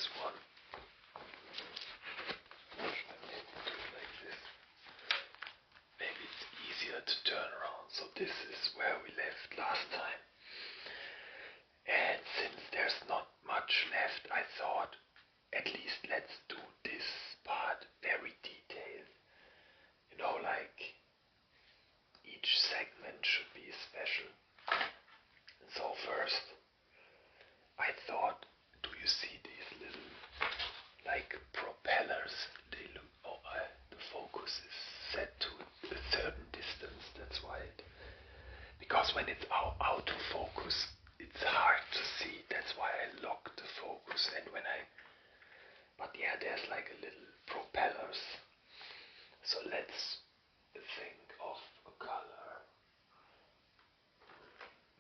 this one. Like this. Maybe it's easier to turn around. So this is where we left last time. And since there's not much left, I thought at least let's do this part very detailed. You know, like each segment should be special. And so first, I thought, do you see these little like propellers? They look. The focus is set to a certain distance. That's why. Because when it's out of focus, it's hard to see. That's why I lock the focus. And but yeah, there's like a little propellers. So let's think of a color.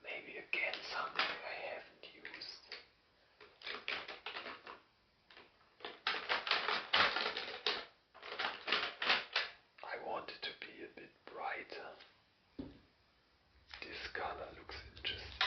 Maybe again something I haven't used. I want it to be a bit brighter. This color looks interesting.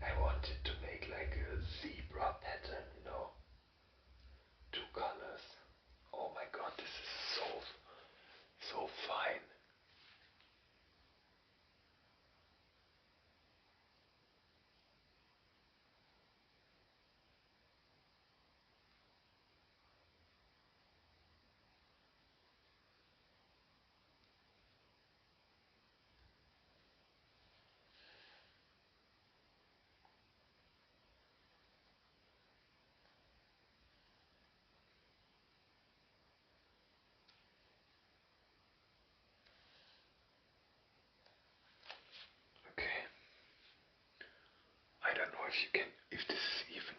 I wanted to make like a zebra pattern, you know. Two colors. Oh my god, this is so fine. Okay. I don't know if this is even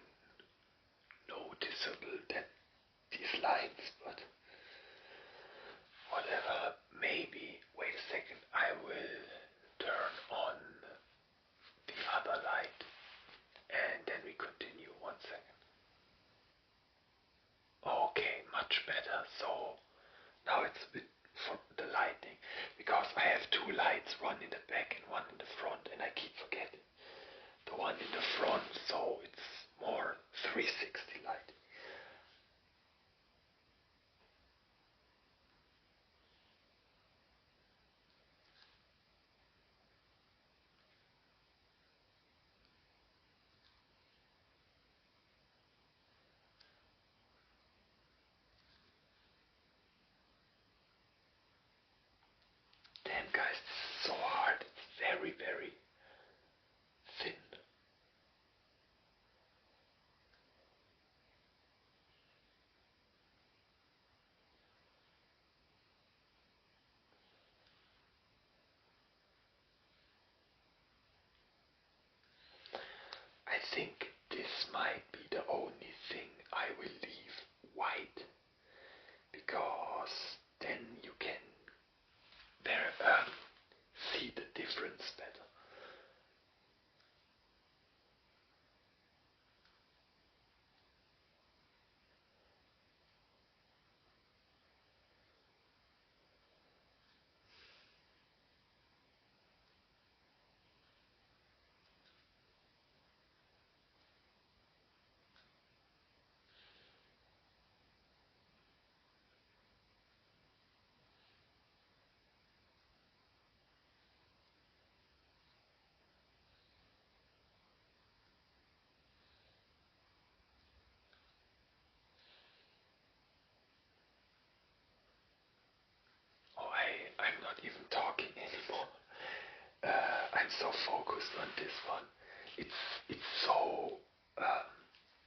noticeable, that these lines, but whatever. Maybe, wait a second, I will turn on the other light and then we continue. 1 second. Okay, much better. So now it's a bit for the lighting, because I have two lights, one in the back and one in the front, and I keep forgetting the one in the front, so it's more 360 light. Damn guys, this is so hard. It's very, very thin. I think this might be the only thing I will leave white, because then you can see the difference better. Oh, I'm not even talking anymore. I'm so focused on this one. It's so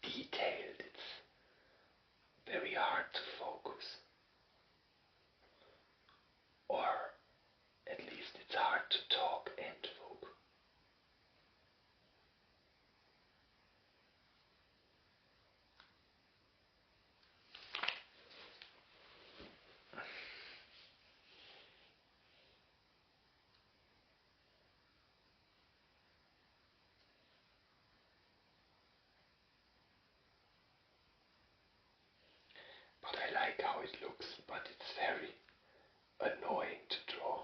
detailed. It's very hard to focus, or at least it's hard to talk and focus. out. I like how it looks, but it's very annoying to draw.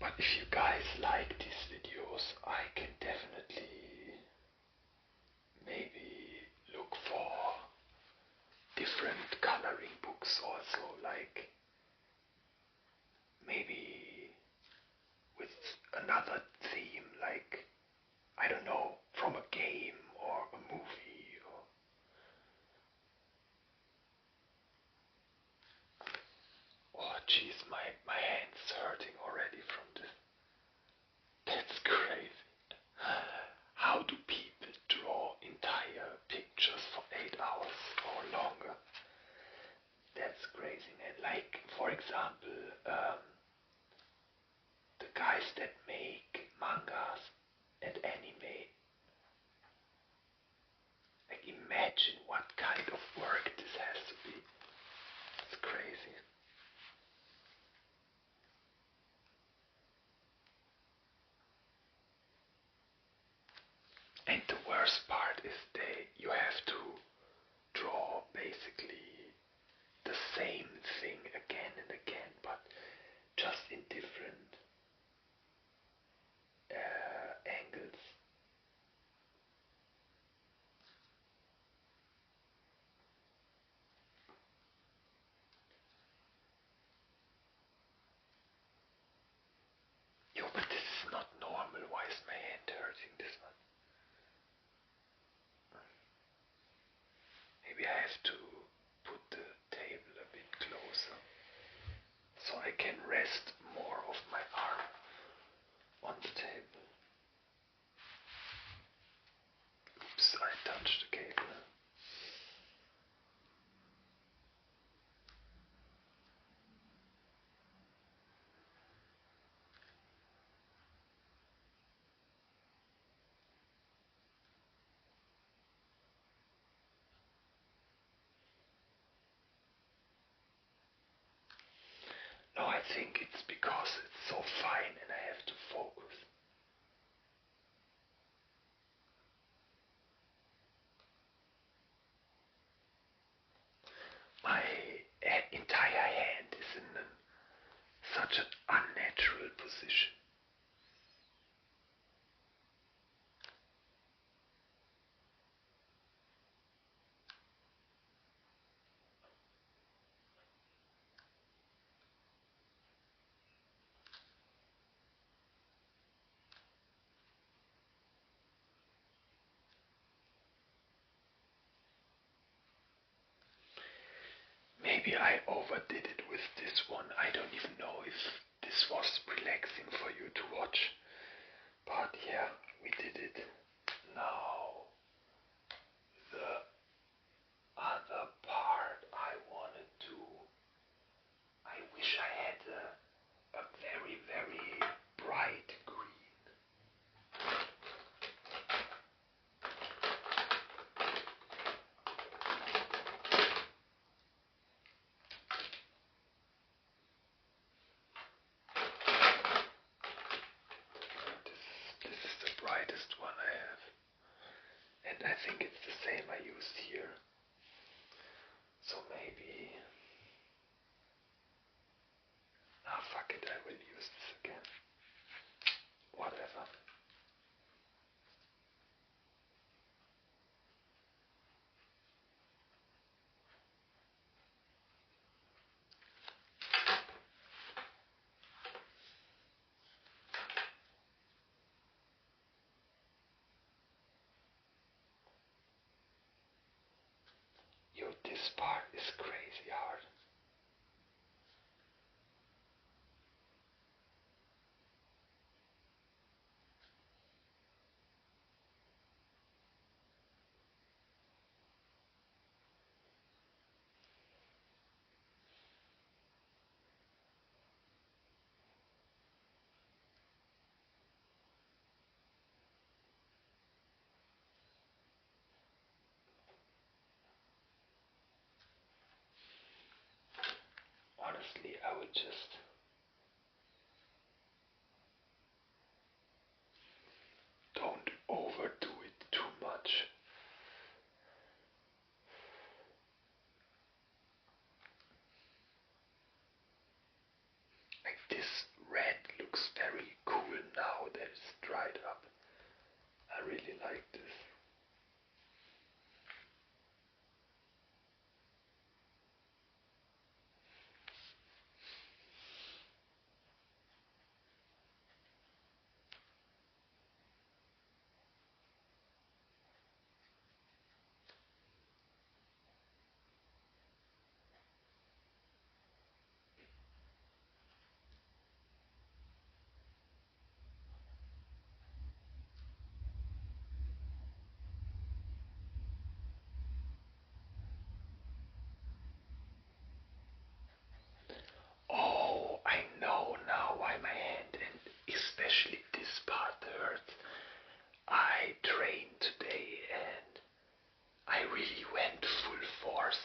But if you guys like these videos, I can definitely maybe look for different coloring books also, like maybe with another theme, like, I don't know, from a game or a movie. Oh jeez, my hand's hurting already from this. That's crazy. How do people draw entire pictures for 8 hours or longer? That's crazy, man. Like, for example, the guys that make mangas and anime. Like, imagine what kind of work this has to be. It's crazy. And the worst part is you have to draw basically the same thing again and again, but just in different angles. Yo, but this is not normal. Why is my hand hurting this one? Maybe I have to put the table a bit closer so I can rest more of my arm on the table. Oops, I touched the cable. No, I think it's because it's so fine and I have to focus. My entire hand is in such an unnatural position. Maybe I overdid it with this one. I don't even know if this was relaxing for you to watch. But yeah, we did it. Now, the other part I wanna do. I wish I had a very, very bright green. This is the brightest one I have. And I think it's the same I used here. So maybe... Ah, fuck it, I will use this again. Whatever. Yo, this part is crazy hard. I would just don't overdo it too much. Like this red looks very cool now that it's dried up. I really like this. Oh, I know now why my hand and especially this part hurts. I trained today and I really went full force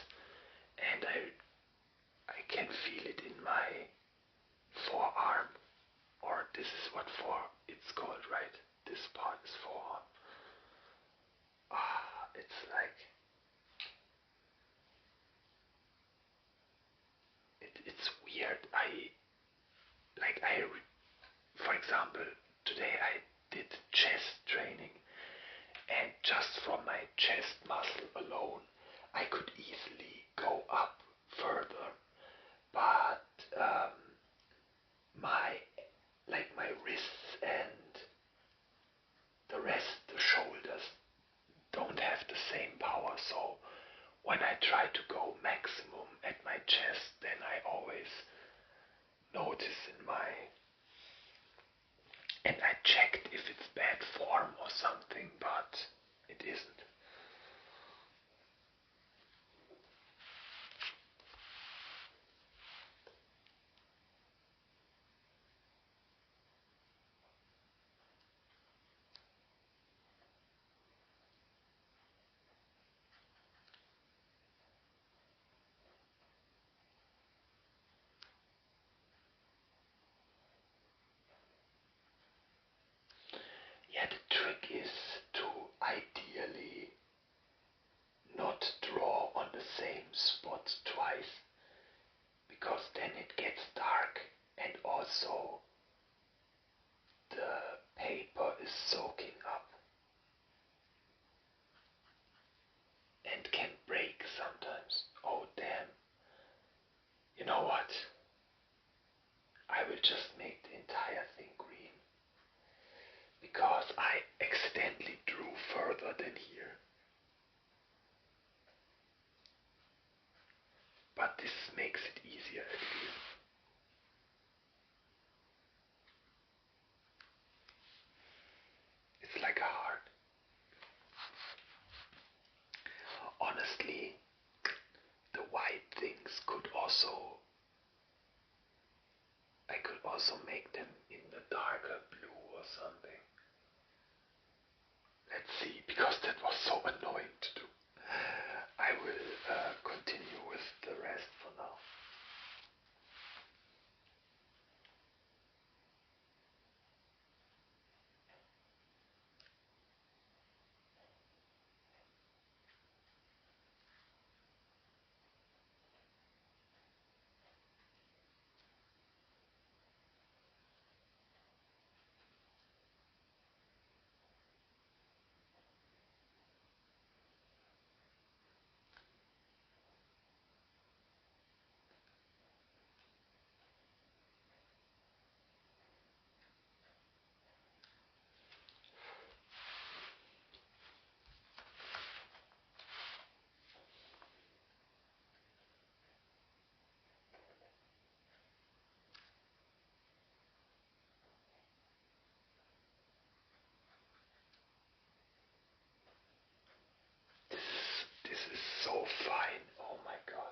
and I can feel it in my forearm, or this is what for it's called, right? This part is forearm. It's like it's weird. For example, today I did chest training, and just from my chest muscle alone, I could easily go up further. But my my wrists and the shoulders don't have the same power. So when I try to go maximum at my chest, then I always notice in my and I checked if it's bad form or something, but it isn't. Yeah, the trick is to ideally not draw on the same spot twice, because then it gets dark and also the paper is soaking up and can break sometimes. Oh damn. You know what? I will just make the entire thing green, because I accidentally drew further than here. But this makes it easier at least. It's like a heart. Honestly, the white things I could also make them in a darker blue or something. Let's see, because that was so annoying to do. I will continue with the rest for now. This is so fine. Oh my god.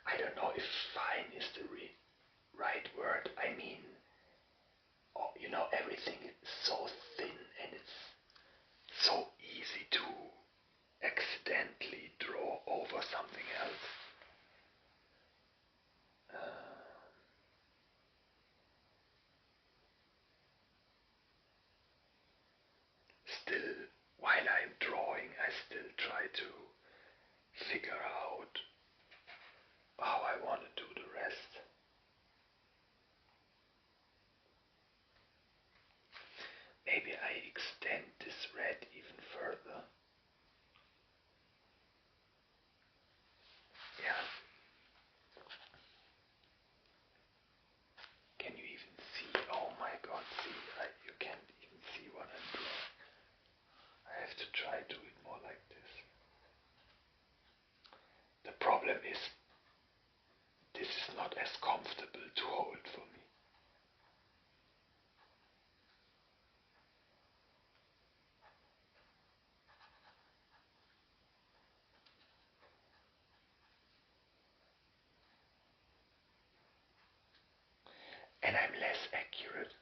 I don't know if fine is the right word. I mean, everything is so thin and still, while I'm drawing, I still try to figure out how I want to do the rest. Maybe I extend this red even further. Yeah. Can you even see? Oh my god, see, you can't even see what I'm drawing. I have to try to do it more like this. The problem is, this is not as comfortable to hold for me. And I'm less accurate.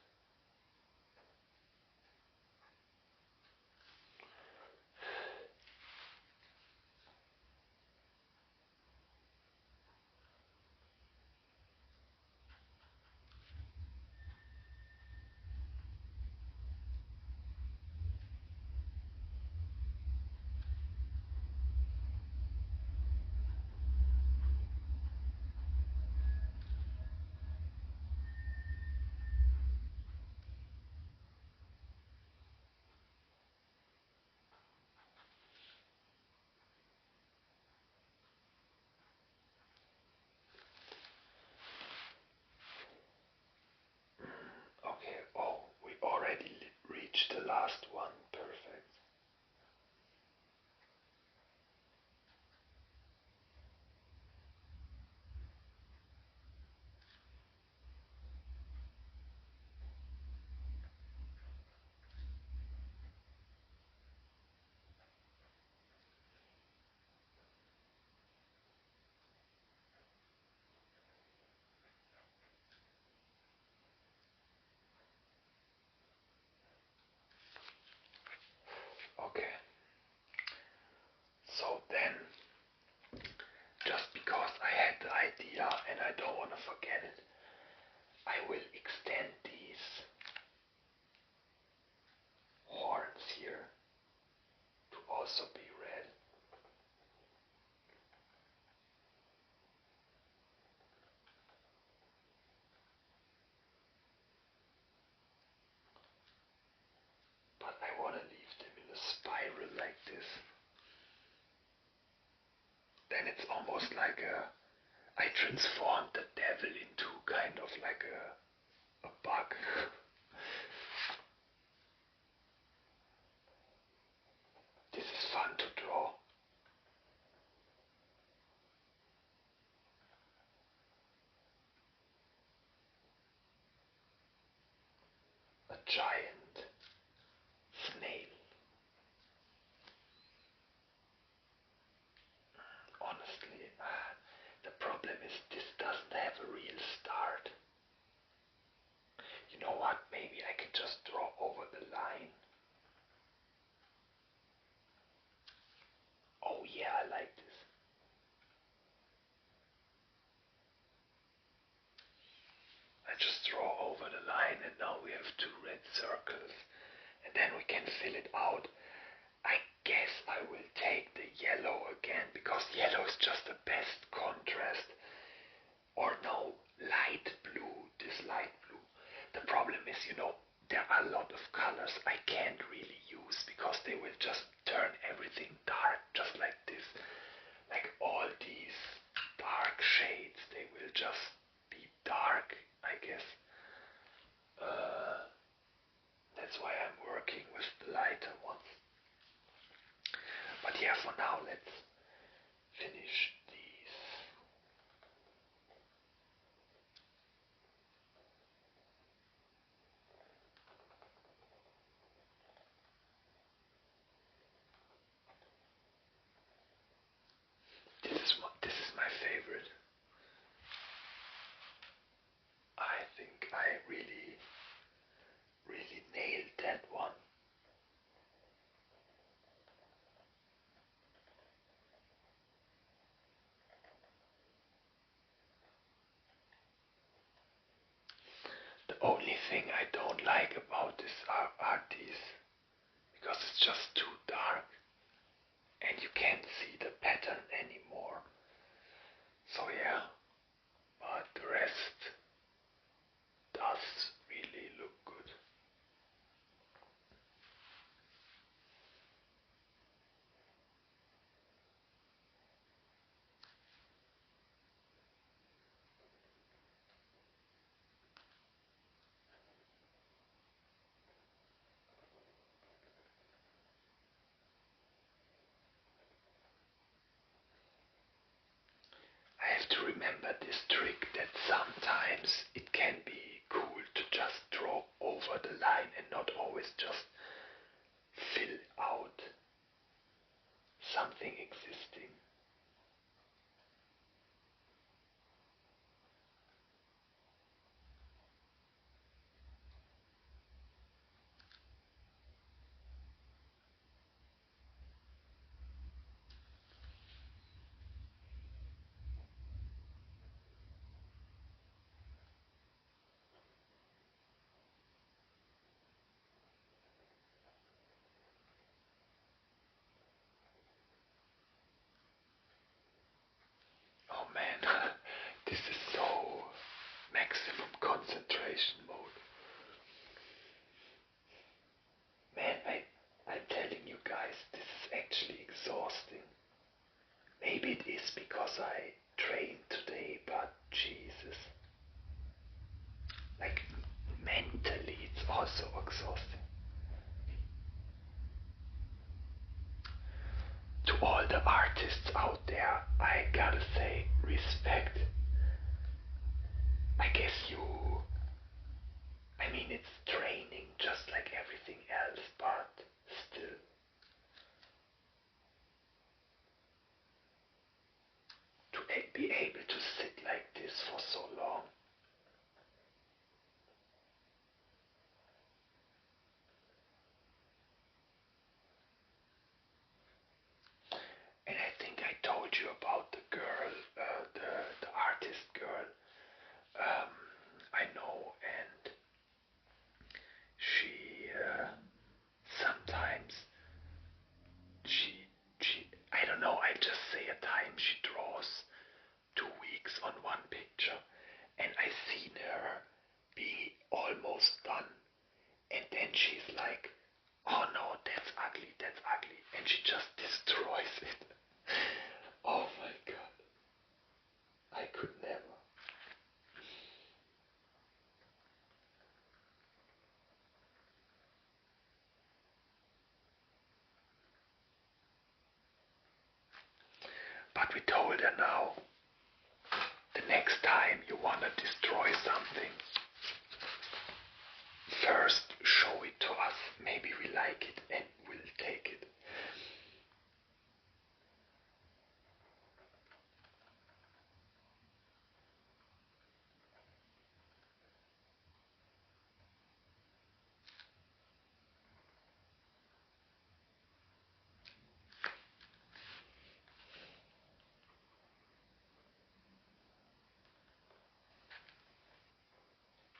Okay, oh, we already reached the last one. Perfect. Okay. So then, just because I had the idea and I don't want to forget it, I will extend these horns here to also be red. But I want to leave them in a spiral like this. Then it's almost like I transformed the devil into kind of like a bug. This is fun to draw. A giant snail. Honestly, the problem is this doesn't have a real start. You know what? Maybe I can just draw over the line. Oh yeah, I like this. I just draw over the line and now we have two red circles. And then we can fill it out. I guess I will take the yellow again because yellow is just the best contrast. Or no, light blue, this light blue. The problem is, there are a lot of colors I can't really use because they will just turn everything dark, just like this. Like all these dark shades, they will just be dark, I guess. That's why I'm working with the lighter ones. But yeah, for now, let's finish these. This is my favorite. I think I really, really nailed that one. The only thing I don't like about this are these, because it's just too dark and you can't see the pattern anymore. So yeah, but the rest does really look good. I have to remember this trick that sometimes it can be cool to just draw over the line and not always just fill out something existing. Oh man, this is so maximum concentration mode. Man, I'm telling you guys, this is actually exhausting. Maybe it is because I trained today, but Jesus. Like, mentally it's also exhausting. To all the artists out there, I gotta say, respect. I guess I mean, it's training just like everything else, but still. To be able to sit like this for so long. And I think I told you about the girl, the artist girl. I know, and she sometimes I don't know. I just say a time she draws 2 weeks on one picture, and I seen her be almost done, and then she's like, "Oh no, that's ugly, and she just destroys it." Oh my god, I could never. But we told her now, the next time you wanna destroy something, first show it to us. Maybe we like it and we'll take it.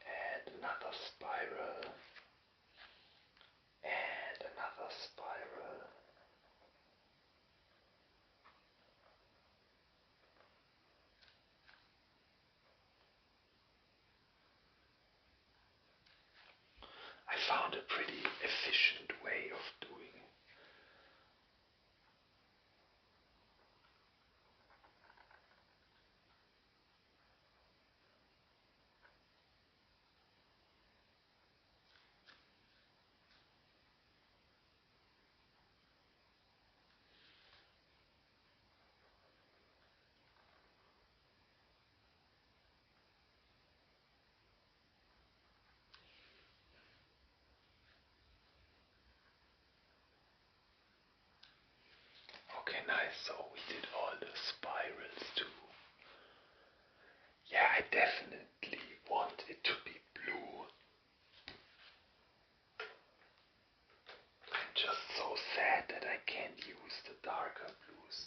And another spiral. And another spiral. I found a pretty efficient way of doing it. Okay, nice. So we did all the spirals too. Yeah, I definitely want it to be blue. I'm just so sad that I can't use the darker blues.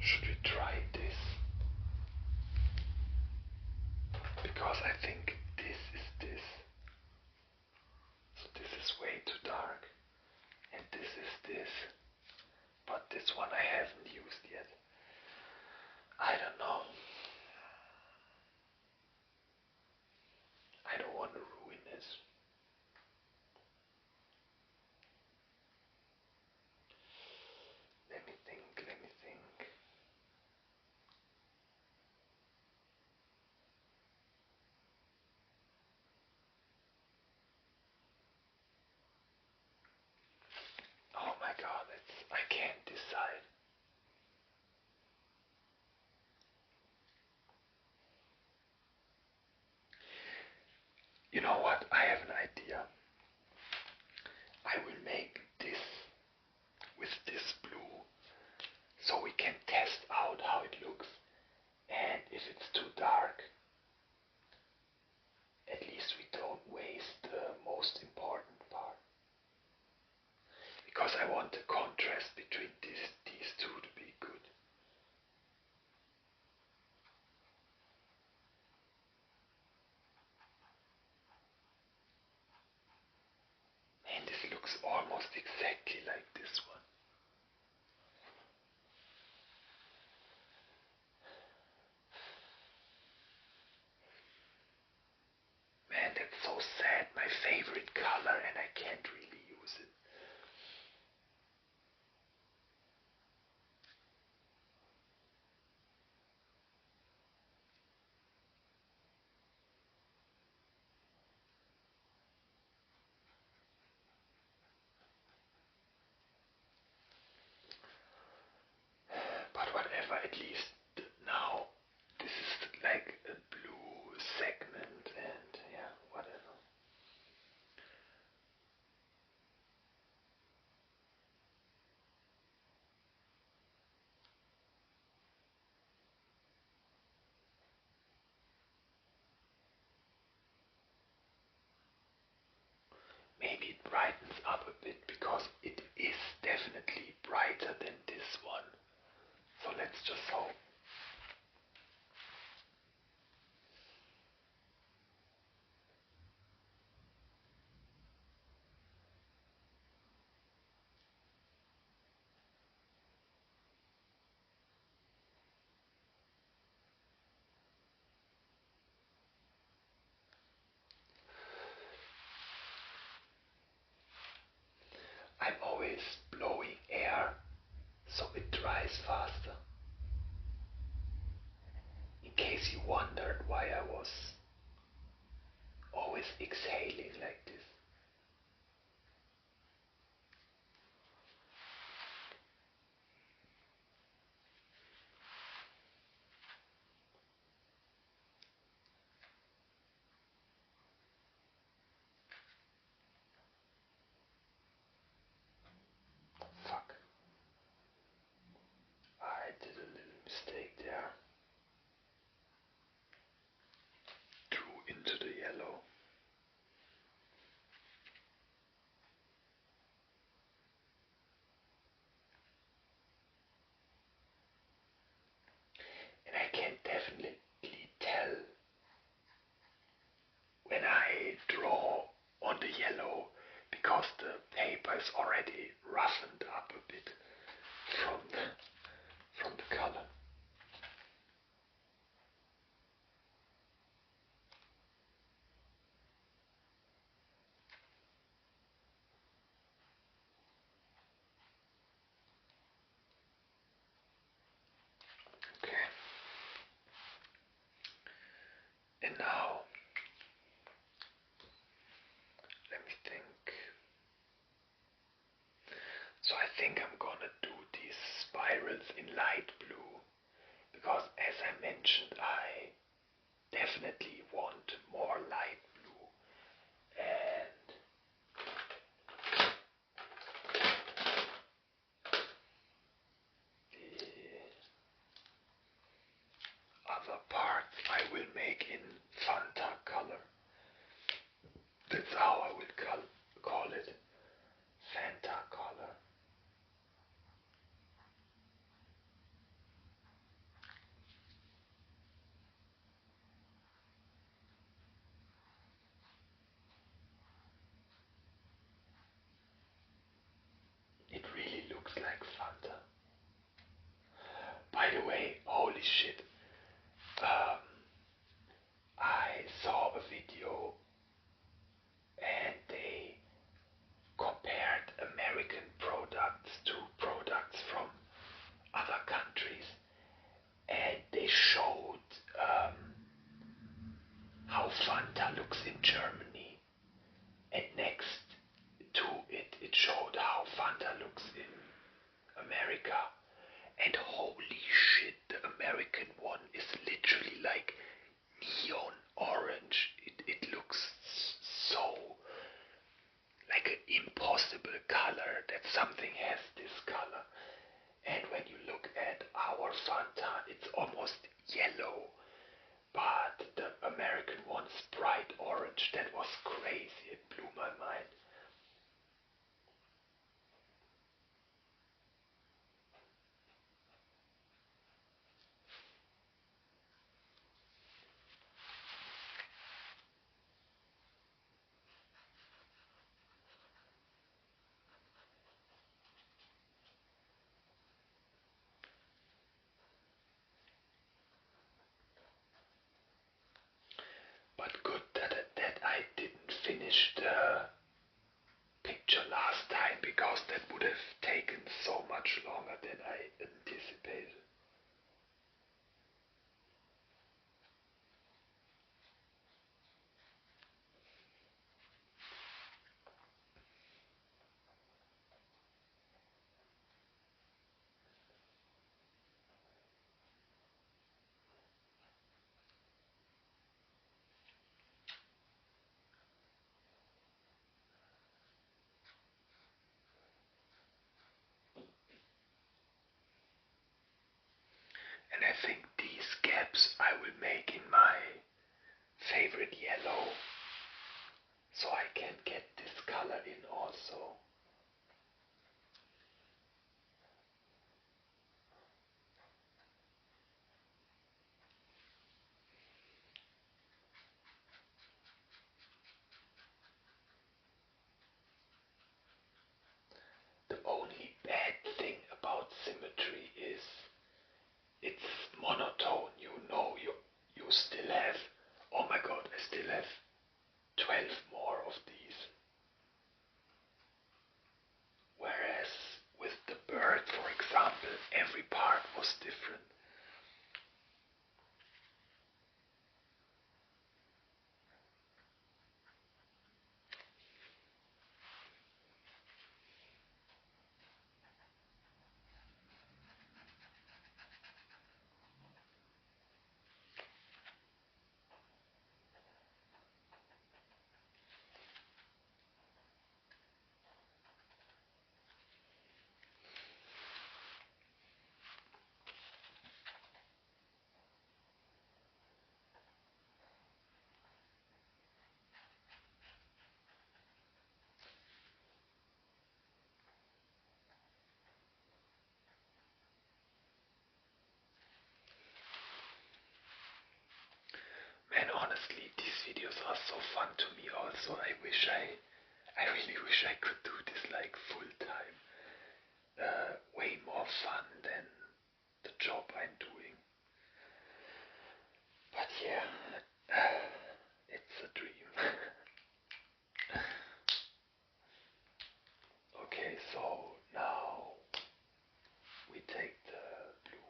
Should we try this? Because I think this is this. So this is way too dark. And this is this. But this one I haven't used yet. I don't know. I don't want to ruin it. Let me think. Oh my god, I can't decide. You know what? I have an idea. I will make this with this blue so we can test out how it looks. And if it's too dark, at least we don't waste the most important part. Because I want the contrast between these two to be good. And this looks almost exactly like this one. Man, that's so sad. My favorite color and I can't really use it. But whatever, at least now this is like a blue segment and yeah, whatever. Maybe it brightens up a bit because it is definitely brighter than this one. So let's just hope. I'm always blowing air so it dries faster. In case you wondered why I was always exhaling like this. Fuck. I did a little mistake there. Drew into the yellow. And I can definitely tell when I draw on the yellow because the paper is already roughened up a bit from the color. Okay. And now, let me think. So I think I'm gonna do these spirals in light blue because as I mentioned, I definitely want more light blue. And the other parts I will make in Fanta color. That's how I will call it. Fanta color. impossible color that something has this color. And when you look at our Fanta, it's almost yellow, but the American one's bright orange. That was crazy, it blew my mind. But good that I didn't finish the picture last time, because that would have taken so much longer than I anticipated. And I think these gaps I will make in my favorite yellow, so I can get this color in also. The only bad thing about symmetry is it's monotone. You still have, oh my god, I still have 12 more of these. Whereas with the bird, for example, every part was different. Man, honestly, these videos are so fun to me also. I really wish I could do this like full time. Way more fun than the job I'm doing. But yeah, it's a dream. Okay, so now we take the blue.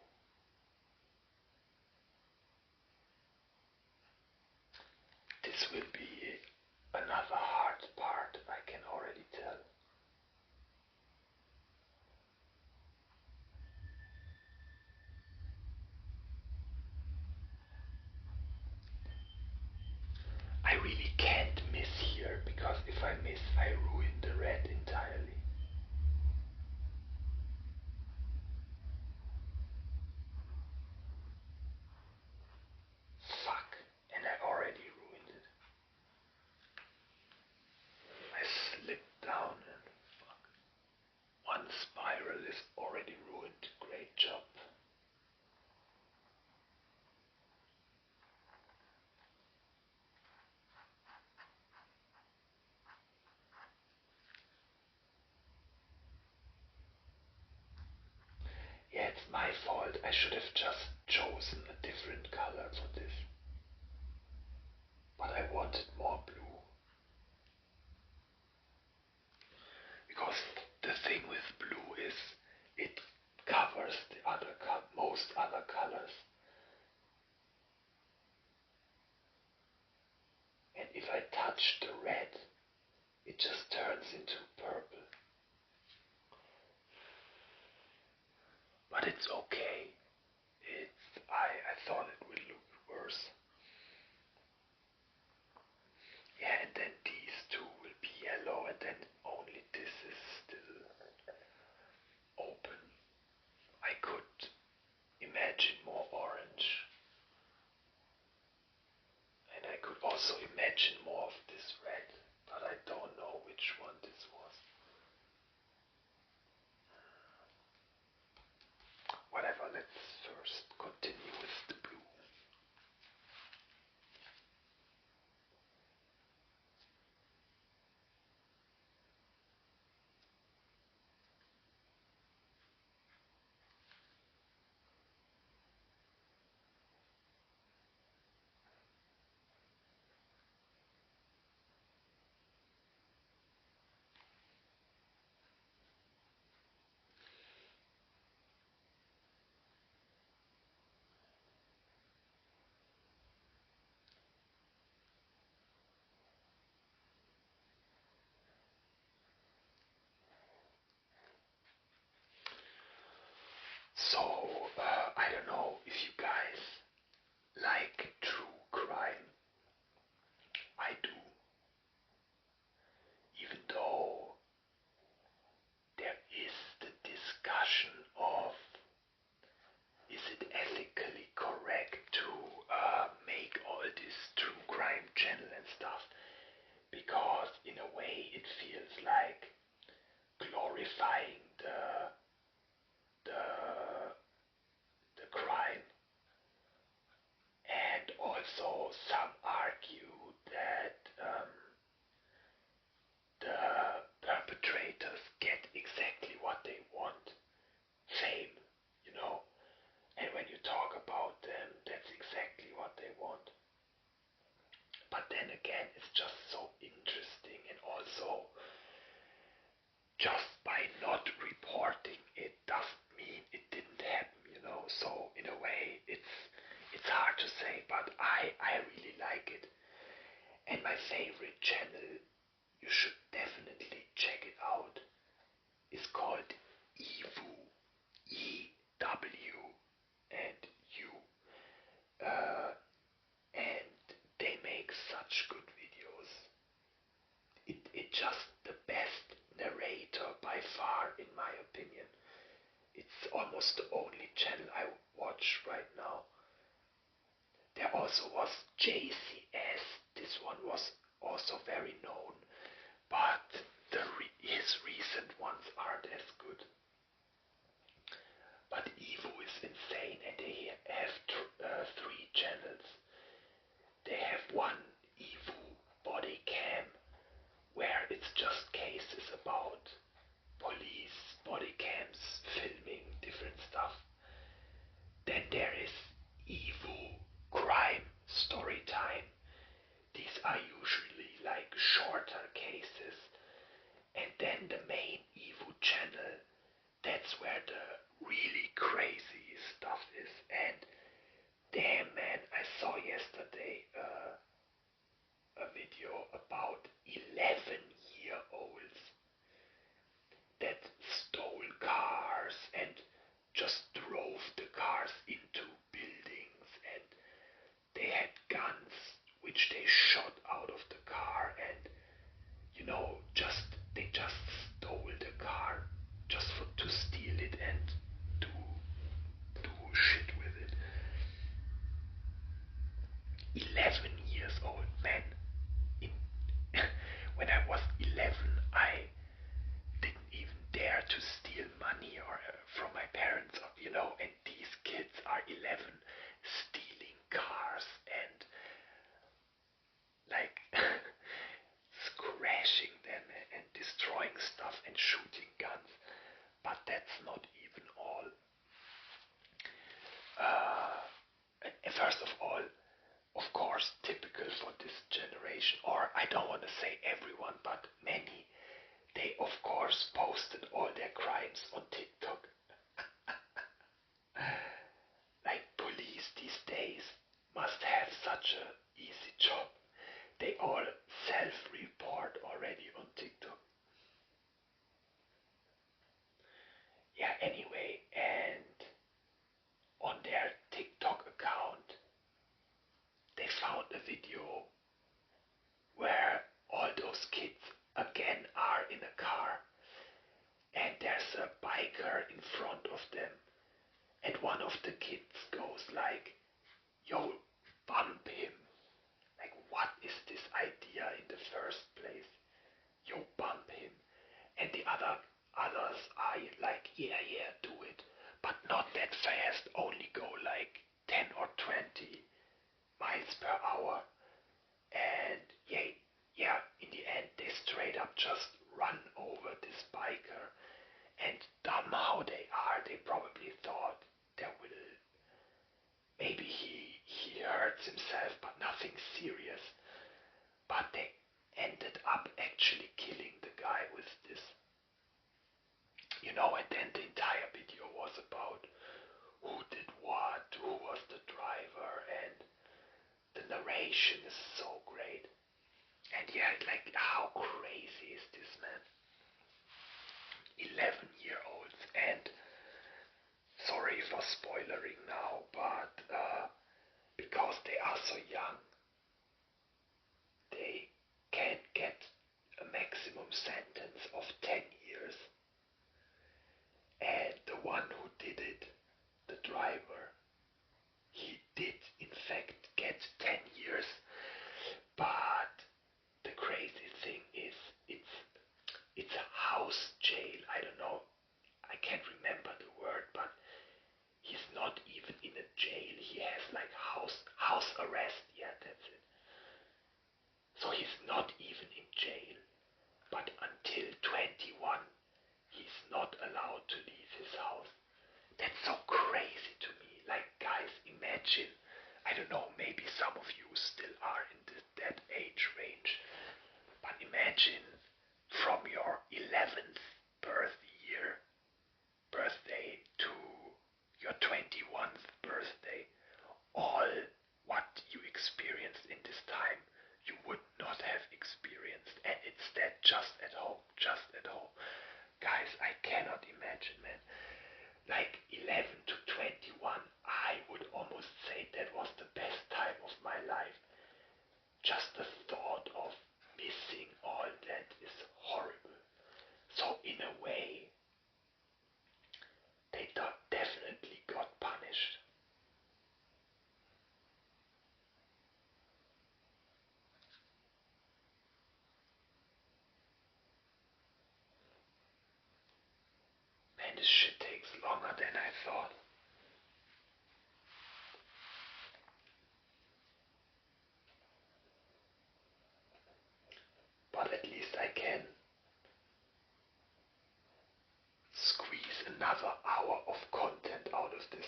This will be another hard part, I can already tell. I really can't miss here, because if I miss, I ruin the red entirely. Fuck, and I already ruined it. I slipped down and fuck. One spiral is already ruined. Great job. Yeah, it's my fault. I should have just chosen a different color for this. But I wanted more blue. Because the thing with blue is it covers the most other colors. And if I touch the red, it just turns into purple. But it's okay. I thought it would look worse. Yeah, and then these two will be yellow, and then only favorite channel, you should definitely check it out. It's called EWU, EW and U. And they make such good videos. It's just the best narrator by far, in my opinion. It's almost the only channel I watch right now. There also was JCS. This one was also very known, but his recent ones aren't as good. But Evo is insane, and they have three channels. They have one Evo body cam, where it's just cases about police body cams filming different stuff. Then there is Evo crime story time. These are usually like shorter cases. And then the main Evo channel, that's where the really crazy stuff is. And damn man, I saw yesterday a video about 11-year-olds that stole cars and just drove the cars into buildings, and they had guns which they shot out of the car, and they just stole the car just to steal it and do shit with it. 11 years old, man. When I was 11, I didn't even dare to steal money or from my parents, and these kids are 11 stealing cars and like crashing them and destroying stuff and shooting guns. But that's not even all. First of all, of course, typical for this generation, or I don't want to say everyone, but many, they of course posted all their crimes on TikTok. Like police these days must have such an easy job. They all self-report already on TikTok. Yeah, anyway, and on their TikTok account, they found a video where all those kids again are in a car, and there's a biker in front of them, and one of the kids goes like, "Yo, bump him." Like, what is this idea in the first place? "Yo, bump him." And the others are like, "Yeah, do it, but not that fast, only go like 10 or 20 miles per hour. And yeah, in the end they straight up just run over this biker. And dumb how they are, they probably thought maybe he hurts himself, but nothing serious. But they ended up actually killing the guy with this. And then the entire video was about who did what, who was the driver, and the narration is so great. And yeah, like, how crazy is this, man? 11-year-olds, and sorry for spoilering now, but because they are so young, they can get a maximum sentence of 10 years. And the one who did it, the driver, he did in fact get 10 years. But the crazy thing is, it's a house jail. I don't know, I can't remember the word, but he's not even in a jail. He has like house arrest. Yeah, that's it. So he's not even in jail. But until this shit takes longer than I thought. But at least I can squeeze another hour of content out of this.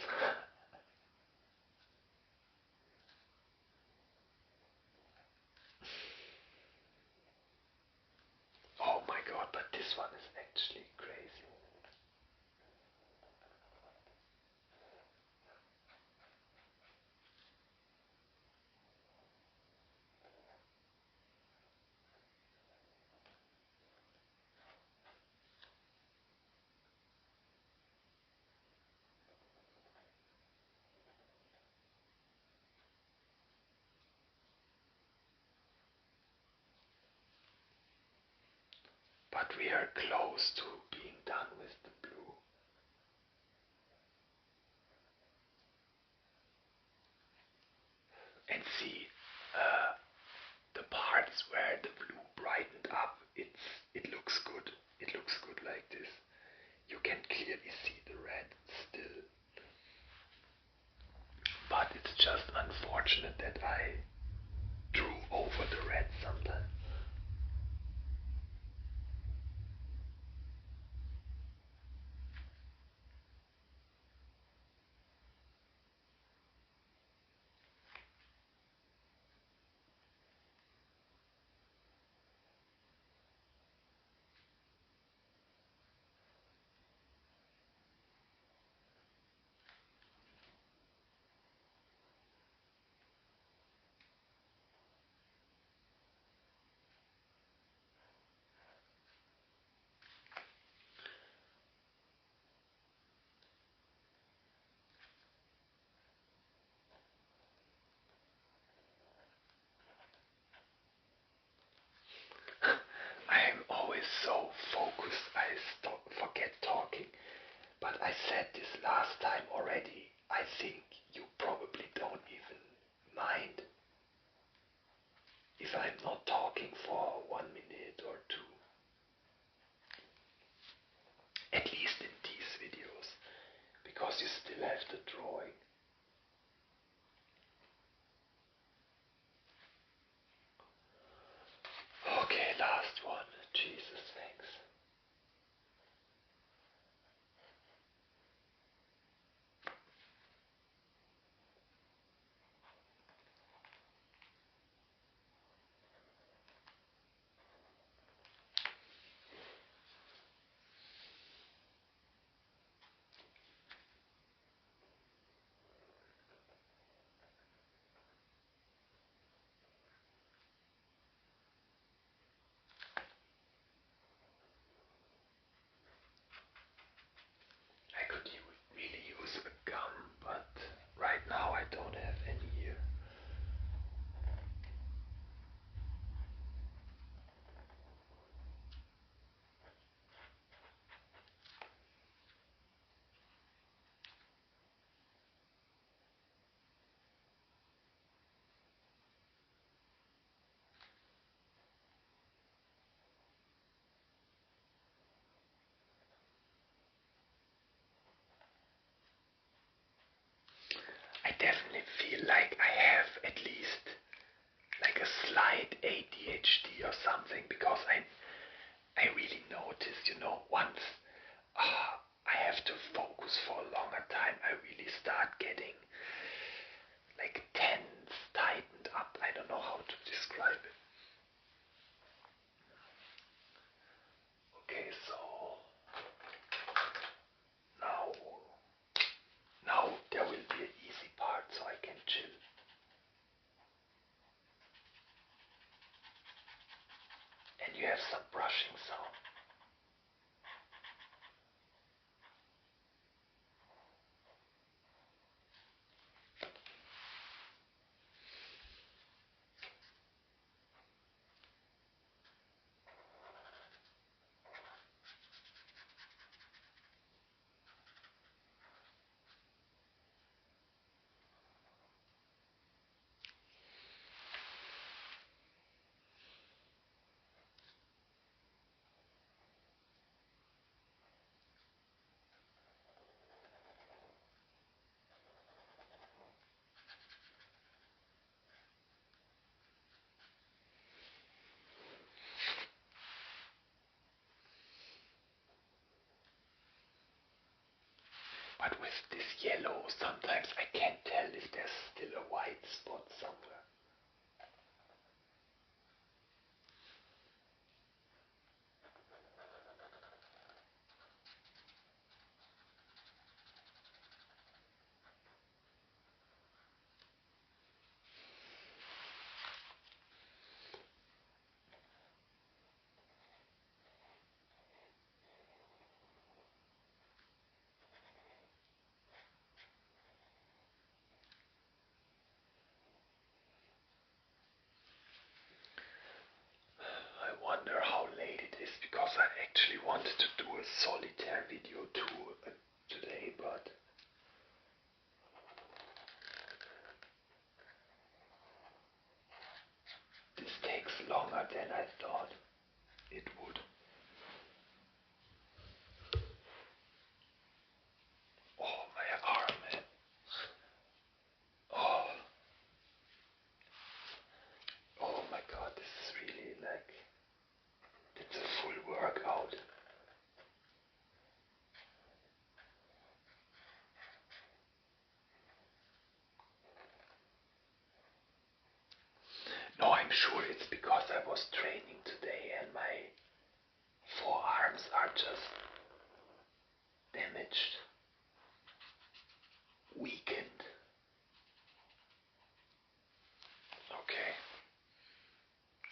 Oh my god, but this one is actually crazy. But we are close to being done with the blue. And see, the parts where the blue brightened up, it looks good. It looks good like this. You can clearly see the red still. But it's just unfortunate that I drew over the red sometimes. I am always so focused, I forget talking. But I said this last time already. I think you probably don't even mind if I'm not talking for 1 minute or two. At least in these videos. Because you still have the drawing. Okay, last one. Jesus, thanks. I could really use a gum, but right now I don't have any here. I definitely feel like I have at least like a slight ADHD or something, because I really notice, once I have to focus for a longer time, I really start getting like tense, tightened up. I don't know how to describe it. Okay, so now, now there will be an easy part so I can chill. And you have some brushing sound. sometimes I can't tell if there's still a white spot somewhere. I wonder how late it is, because I actually wanted to do a solitaire video too today, but this takes longer than I thought it would. Oh, my arm, man. Oh, oh my god, this is really like, it's a full workout. No, I'm sure it's because I was training today and my forearms are just damaged, weakened. Okay,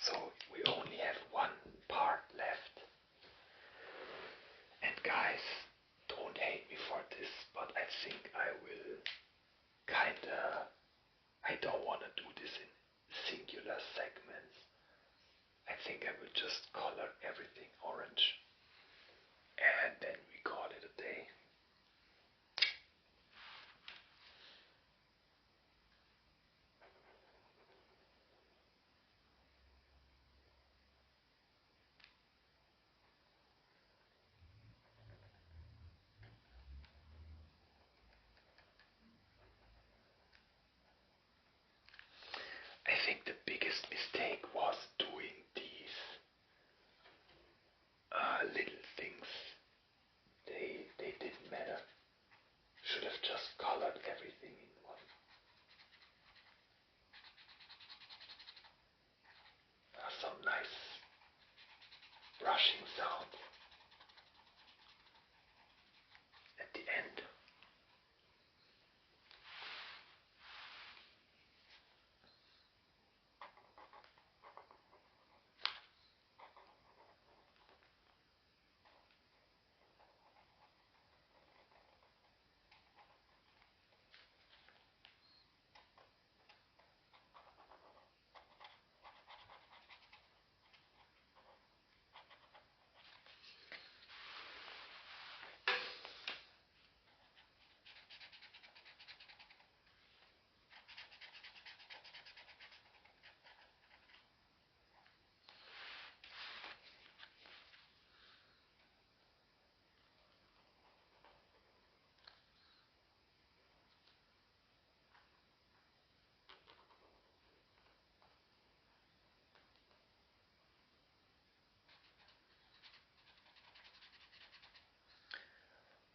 so we only have one part left. And guys, don't hate me for this, but I think I will I don't want to do this in singular segments. I think I will just color everything orange and then we call it a day. I think the biggest mistake was doing these little things. They didn't matter. Should have just colored everything in one. Some nice brushing sound at the end.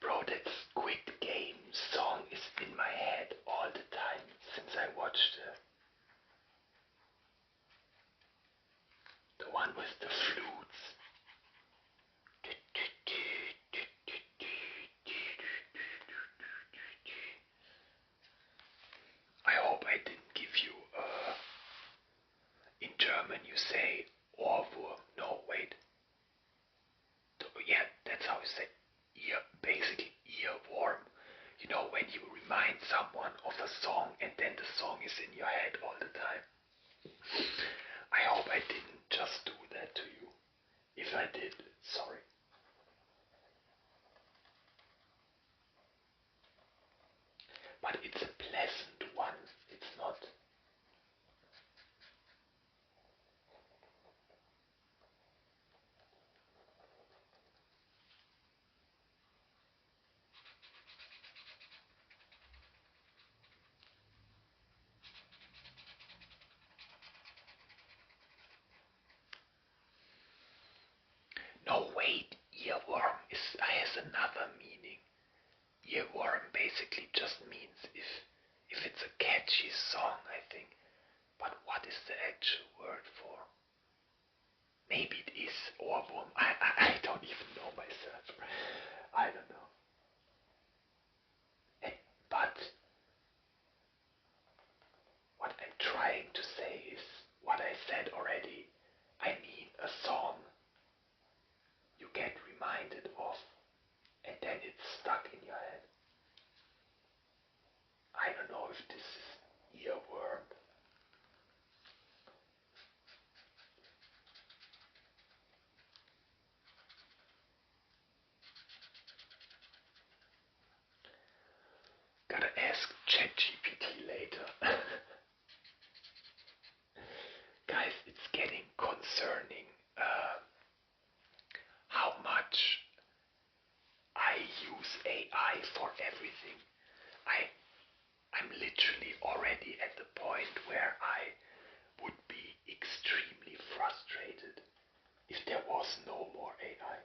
Bro, that Squid Game song is in my head all the time since I watched the one with the flutes. I hope I didn't give you in German you say Ohrwurm. No, wait. Yeah, that's how you say ear, basically earworm. You know, when you remind someone of a song and then the song is in your head all the time. I hope I didn't just do that to you. If I did, sorry. But it's a pleasant one. It's not. No, wait. AI for everything. I'm literally already at the point where I would be extremely frustrated if there was no more AI.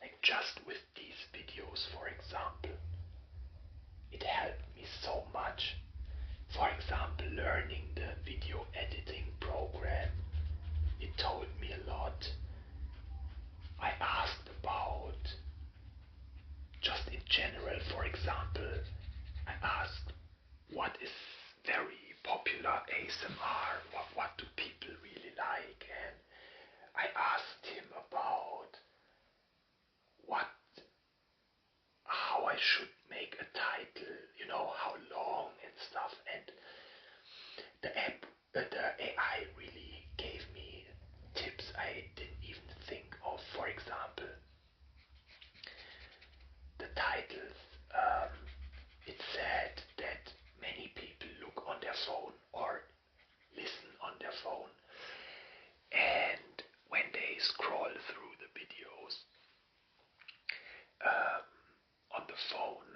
Like just with these videos, for example, it helped me so much. For example, learning the video editing program, it told me a lot. I asked about, just in general, for example, I asked what is very popular ASMR, what do people really like, and I asked him about what, how I should make a title, how long and stuff, and the AI really gave me tips I didn't even think of. For example, the titles, it said that many people look on their phone or listen on their phone, and when they scroll through the videos on the phone,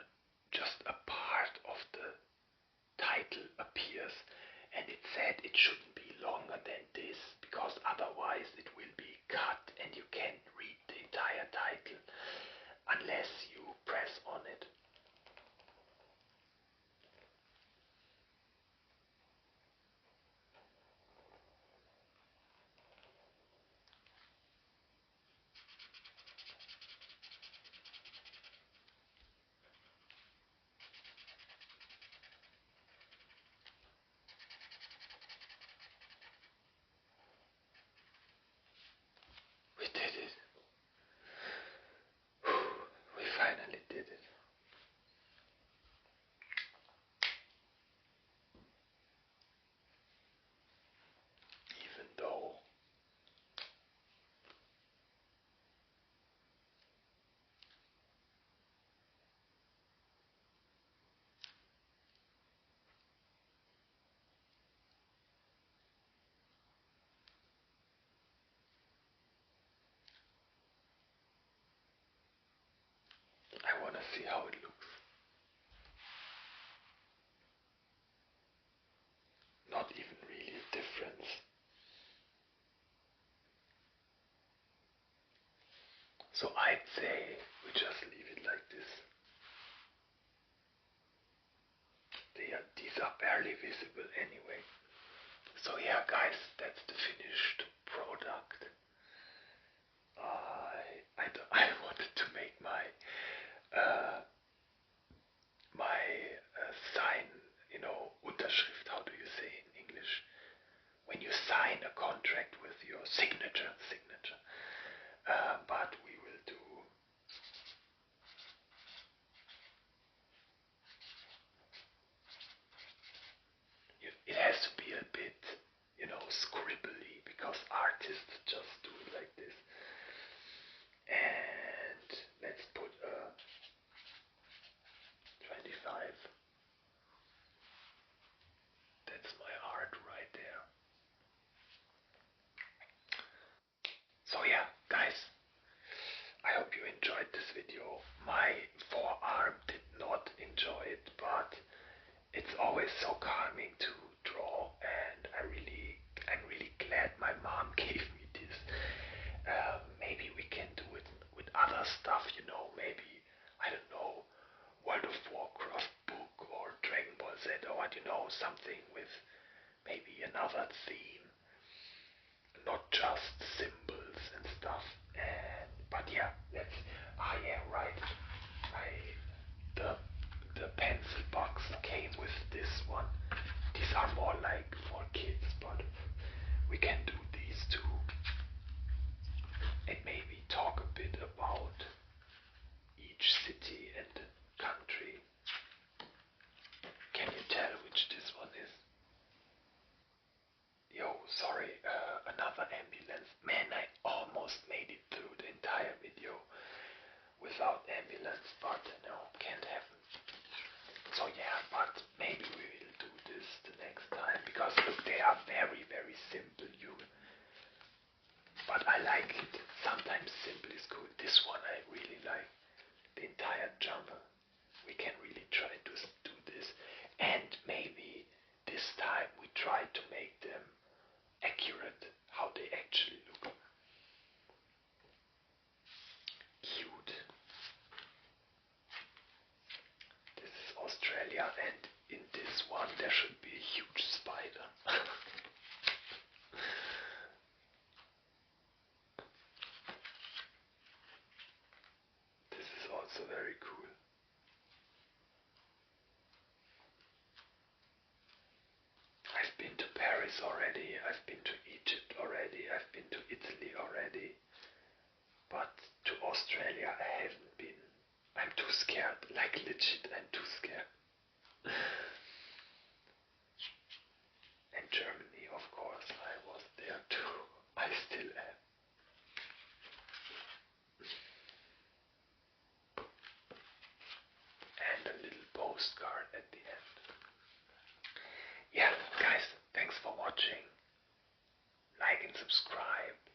just a part of the title appears, and it said it shouldn't be longer than this because otherwise it will be cut and you can't read the entire title unless you press on it. We did it. We finally did it. Even though I want to see how it looks. Not even really a difference. So I'd say we just leave it like this. These are barely visible anyway. So yeah, guys, that's the finished product. I wanted to make my uh, sign, Unterschrift. How do you say in English? When you sign a contract with your signature. But we will do. It has to be a bit, scribbly because artists just do it like this. And let's put a 25. That's my art right there. So yeah, guys, I hope you enjoyed this video. My forearm did not enjoy it, but it's always so calming to draw, and I'm really glad my mom gave me this. Maybe we can do it with other stuff, maybe, I don't know, World of Warcraft book or Dragon Ball Z or what, something with maybe another theme, not just symbols and stuff. But yeah, yeah, right. The the pencil box came with this one. These are more like for kids, but we can do these too. And maybe talk a bit about each city and country. Can you tell which this one is? Yo, sorry, another ambulance. Man, I almost made it through the entire video without ambulance, but no, can't happen. So yeah, but maybe we will do this the next time, because look, they are very, very simple. But I like also very cool. I've been to Paris already, I've been to Egypt already, I've been to Italy already, but to Australia I haven't been. I'm too scared, like legit, I'm too scared. And Germany, of course, I was there too. I still am. And a little postcard at the end. Yeah, guys, thanks for watching. Like and subscribe.